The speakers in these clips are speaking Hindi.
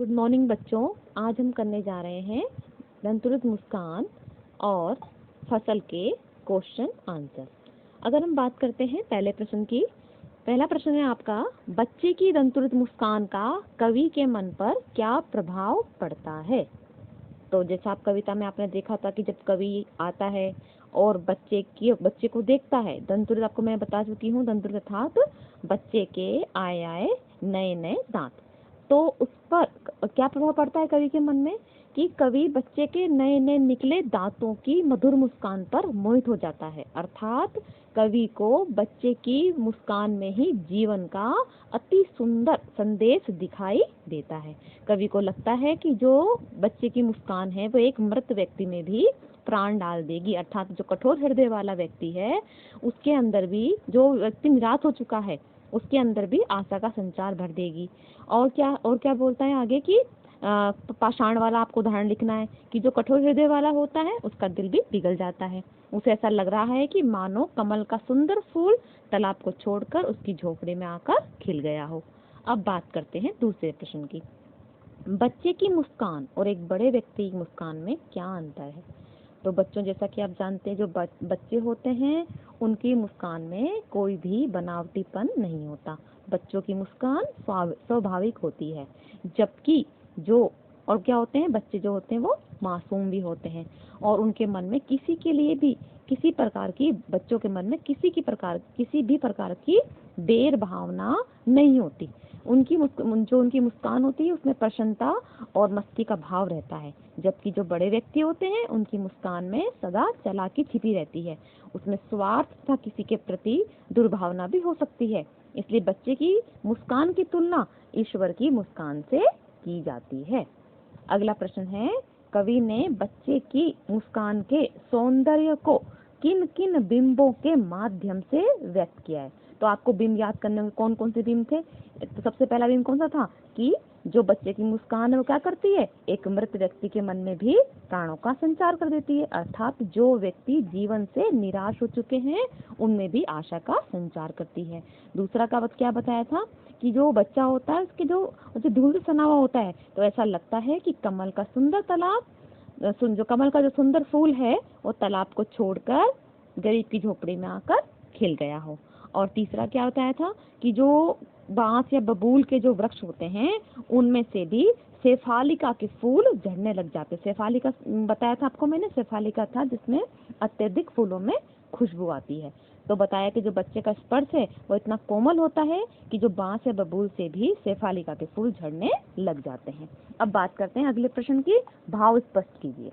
गुड मॉर्निंग बच्चों। आज हम करने जा रहे हैं दंतुरित मुस्कान और फसल के क्वेश्चन आंसर। अगर हम बात करते हैं पहले प्रश्न की, पहला प्रश्न है आपका, बच्चे की दंतुरित मुस्कान का कवि के मन पर क्या प्रभाव पड़ता है। तो जैसा आप कविता में आपने देखा था कि जब कवि आता है और बच्चे को देखता है, दंतुरित आपको मैं बता चुकी हूँ, दंतुरित अर्थात बच्चे के आए नए नए दांत, तो उस पर क्या प्रभाव पड़ता है कवि के मन में कि कवि बच्चे के नए नए निकले दांतों की मधुर मुस्कान पर मोहित हो जाता है। अर्थात कवि को बच्चे की मुस्कान में ही जीवन का अति सुंदर संदेश दिखाई देता है। कवि को लगता है कि जो बच्चे की मुस्कान है वो एक मृत व्यक्ति में भी प्राण डाल देगी, अर्थात जो कठोर हृदय वाला व्यक्ति है उसके अंदर भी, जो व्यक्ति निराश हो चुका है उसके अंदर भी आशा का संचार भर देगी। और क्या बोलता है आगे कि पाषाण वाला आपको उदाहरण लिखना है कि जो कठोर हृदय वाला होता है उसका दिल भी पिघल जाता है। उसे ऐसा लग रहा है कि मानो कमल का सुंदर फूल तालाब को छोड़कर उसकी झोपड़ी में आकर खिल गया हो। अब बात करते हैं दूसरे प्रश्न की, बच्चे की मुस्कान और एक बड़े व्यक्ति की मुस्कान में क्या अंतर है। तो बच्चों, जैसा कि आप जानते हैं, जो बच्चे होते हैं उनकी मुस्कान में कोई भी बनावटीपन नहीं होता। बच्चों की मुस्कान स्वाभाविक होती है, जबकि जो और क्या होते हैं, बच्चे जो होते हैं वो मासूम भी होते हैं और उनके मन में किसी के लिए भी किसी प्रकार की, बच्चों के मन में किसी भी प्रकार की बैर भावना नहीं होती। उनकी मुस्कान होती है उसमें प्रसन्नता और मस्ती का भाव रहता है, जबकि जो बड़े व्यक्ति होते हैं उनकी मुस्कान में सदा चालाकी छिपी रहती है, उसमें स्वार्थ तथा किसी के प्रति दुर्भावना भी हो सकती है। इसलिए बच्चे की मुस्कान की तुलना ईश्वर की मुस्कान से की जाती है। अगला प्रश्न है, कवि ने बच्चे की मुस्कान के सौंदर्य को किन किन बिंबों के माध्यम से व्यक्त किया है। तो आपको बिंब याद करने में कौन कौन से बिंब थे। तो सबसे पहला बिंब कौन सा था कि जो बच्चे की मुस्कान है वो क्या करती है, एक मृत व्यक्ति के मन में भी प्राणों का संचार कर देती है, अर्थात जो व्यक्ति जीवन से निराश हो चुके हैं उनमें भी आशा का संचार करती है। दूसरा का क्या बताया था कि जो बच्चा होता है उसके जो धूल से सना हुआ होता है, तो ऐसा लगता है कि कमल का जो सुंदर फूल है वो तालाब को छोड़कर गरीब की झोपड़ी में आकर खिल गया हो। और तीसरा क्या बताया था कि जो बांस या बबूल के जो वृक्ष होते हैं उनमें से भी शेफालिका के फूल झड़ने लग जाते। शेफालिका बताया था आपको मैंने, शेफालिका था जिसमें अत्यधिक फूलों में खुशबू आती है। तो बताया कि जो बच्चे का स्पर्श है वो इतना कोमल होता है कि जो बांस या बबूल से भी शेफालिका के फूल झड़ने लग जाते हैं। अब बात करते हैं अगले प्रश्न की, भाव स्पष्ट कीजिए।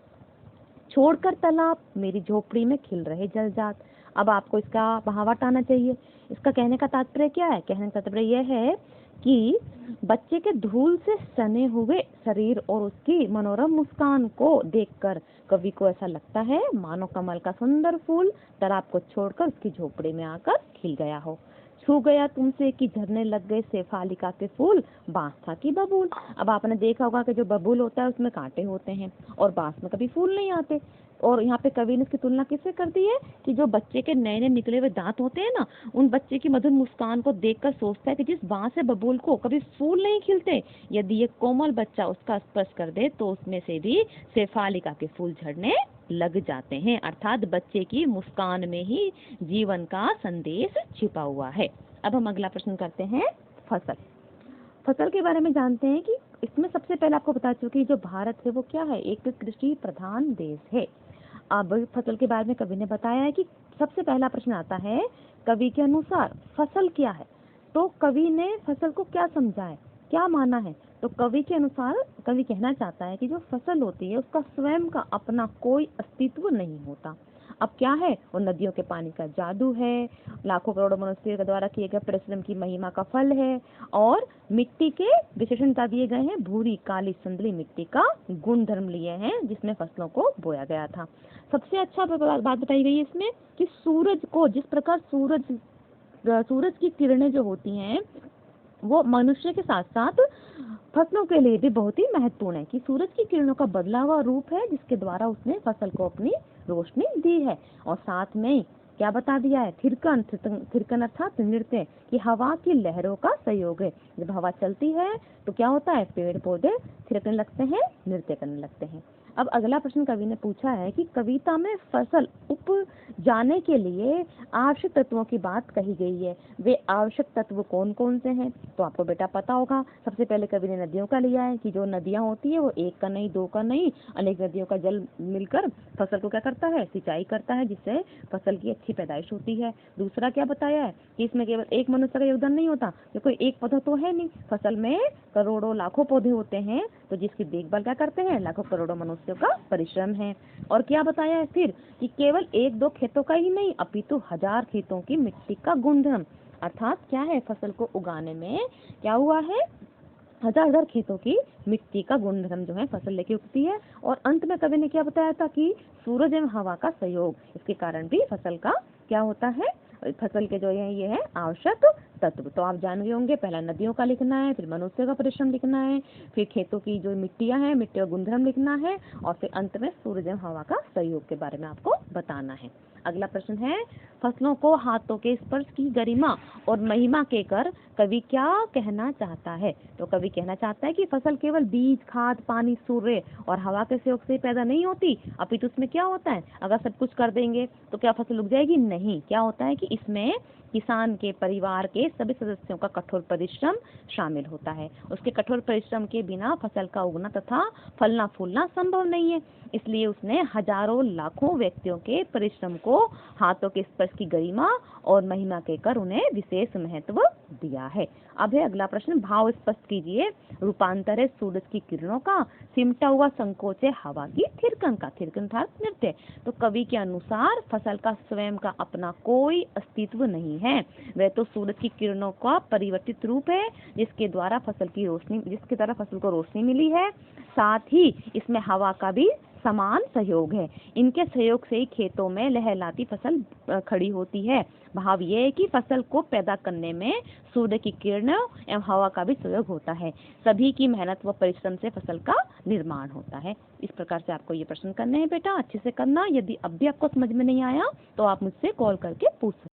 छोड़कर तालाब मेरी झोपड़ी में खिल रहे जलजात। अब आपको इसका बहावट आना चाहिए। इसका कहने का तात्पर्य क्या है, कहने का तात्पर्य यह है कि बच्चे के धूल से सने हुए शरीर और उसकी मनोरम मुस्कान को देखकर कवि को ऐसा लगता है मानो कमल का सुंदर फूल तालाब को छोड़कर उसकी झोपड़ी में आकर खिल गया हो। छू गया तुमसे कि झरने लग गए शेफालिका के फूल, बांस था कि बबूल। अब आपने देखा होगा कि जो बबूल होता है उसमें कांटे होते हैं और बांस में कभी फूल नहीं आते। और यहाँ पे कवि ने इसकी तुलना किससे कर दी है कि जो बच्चे के नए नए निकले हुए दांत होते हैं ना, उन बच्चे की मधुर मुस्कान को देखकर सोचता है कि जिस बांस से बबूल को कभी फूल नहीं खिलते, यदि ये कोमल बच्चा उसका स्पर्श कर दे तो उसमें से भी शेफालिका के फूल झड़ने लग जाते हैं। अर्थात बच्चे की मुस्कान में ही जीवन का संदेश छिपा हुआ है। अब हम अगला प्रश्न करते हैं, फसल के बारे में जानते हैं कि इसमें सबसे पहले आपको बता चुकी जो भारत है वो क्या है, एक कृषि प्रधान देश है। अब फसल के बारे में कवि ने बताया है कि सबसे पहला प्रश्न आता है, कवि के अनुसार फसल क्या है। तो कवि ने फसल को क्या समझा है, क्या माना है। तो कवि के अनुसार कवि कहना चाहता है कि जो फसल होती है उसका स्वयं का अपना कोई अस्तित्व नहीं होता। अब क्या है, वो नदियों के पानी का जादू है, लाखों करोड़ों मनुष्यों के द्वारा किए गए परिश्रम की महिमा का फल है, और मिट्टी के विशेषणता दिए गए हैं, भूरी काली संदली मिट्टी का गुण धर्म लिए हैं जिसमें फसलों को बोया गया था। सबसे अच्छा बात बताई गई है इसमें कि सूरज को, जिस प्रकार सूरज की किरणें जो होती हैं वो मनुष्य के साथ साथ फसलों के लिए भी बहुत ही महत्वपूर्ण है, कि सूरज की किरणों का बदला हुआ रूप है जिसके द्वारा उसने फसल को अपनी रोशनी दी है। और साथ में क्या बता दिया है? थिरकन, थिरकन अर्थात नृत्य, कि हवा की लहरों का संयोग है। जब हवा चलती है तो क्या होता है? पेड़ पौधे थिरकने लगते हैं, नृत्य करने लगते हैं। अब अगला प्रश्न कवि ने पूछा है कि कविता में फसल उपजाने के लिए आवश्यक तत्वों की बात कही गई है, वे आवश्यक तत्व कौन कौन से हैं? तो आपको बेटा पता होगा। सबसे पहले कवि ने नदियों का लिया है कि जो नदियां होती है वो एक का नहीं, दो का नहीं, अनेक नदियों का जल मिलकर फसल को क्या करता है? सिंचाई करता है, जिससे फसल की अच्छी पैदाइश होती है। दूसरा क्या बताया है कि इसमें केवल एक मनुष्य का योगदान नहीं होता, कोई एक पौधा तो है नहीं, फसल में करोड़ों लाखों पौधे होते हैं, तो जिसकी देखभाल क्या करते हैं? लाखों करोड़ों मनुष्यों का परिश्रम है। और क्या बताया है फिर कि केवल एक दो खेतों का ही नहीं, अपितु हजार खेतों की मिट्टी का गुणधर्म, अर्थात क्या है? फसल को उगाने में क्या हुआ है? हजार हजार खेतों की मिट्टी का गुणधर्म जो है फसल लेके उगती है। और अंत में कवि ने क्या बताया था कि सूरज एवं हवा का सहयोग, इसके कारण भी फसल का क्या होता है? फसल के जो है ये है आवश्यक तत्व। तो आप जान गए होंगे, पहला नदियों का लिखना है, फिर मनुष्य का परिश्रम लिखना है, फिर खेतों की जो मिट्टियां हैं, मिट्टियों का गुणधर्म लिखना है, और फिर अंत में सूरज एवं हवा का सहयोग के बारे में आपको बताना है। अगला प्रश्न है, फसलों को हाथों के स्पर्श की गरिमा और महिमा के कर कवि क्या कहना चाहता है? तो कवि कहना चाहता है कि फसल केवल बीज, खाद, पानी, सूर्य और हवा के सहयोग से पैदा नहीं होती, अपितु उसमें क्या होता है? अगर सब कुछ कर देंगे तो क्या फसल उग जाएगी? नहीं। क्या होता है कि इसमें किसान के परिवार के सभी सदस्यों का कठोर परिश्रम शामिल होता है। उसके कठोर परिश्रम के बिना फसल का उगना तथा फलना फूलना संभव नहीं है। इसलिए उसने हजारों लाखों व्यक्तियों के परिश्रम को हाथों के स्पर्श की गरिमा और महिमा के कर उन्हें विशेष महत्व दिया है। अब है अगला प्रश्न, भाव स्पष्ट कीजिए। रूपांतर है सूरज की किरणों का, सिमटा हुआ संकोच है हवा की थिरकन का, थिरकन था नृत्य। तो कवि के अनुसार फसल का स्वयं का अपना कोई अस्तित्व नहीं है, वह तो सूरज की किरणों का परिवर्तित रूप है, जिसके द्वारा फसल को रोशनी मिली है। साथ ही इसमें हवा का भी समान सहयोग है, इनके सहयोग से ही खेतों में लहलहाती फसल खड़ी होती है। भाव ये है कि फसल को पैदा करने में सूर्य की किरणों एवं हवा का भी सहयोग होता है, सभी की मेहनत व परिश्रम से फसल का निर्माण होता है। इस प्रकार से आपको ये प्रश्न करने हैं बेटा, अच्छे से करना। यदि अब भी आपको समझ में नहीं आया तो आप मुझसे कॉल करके पूछ सकते हैं।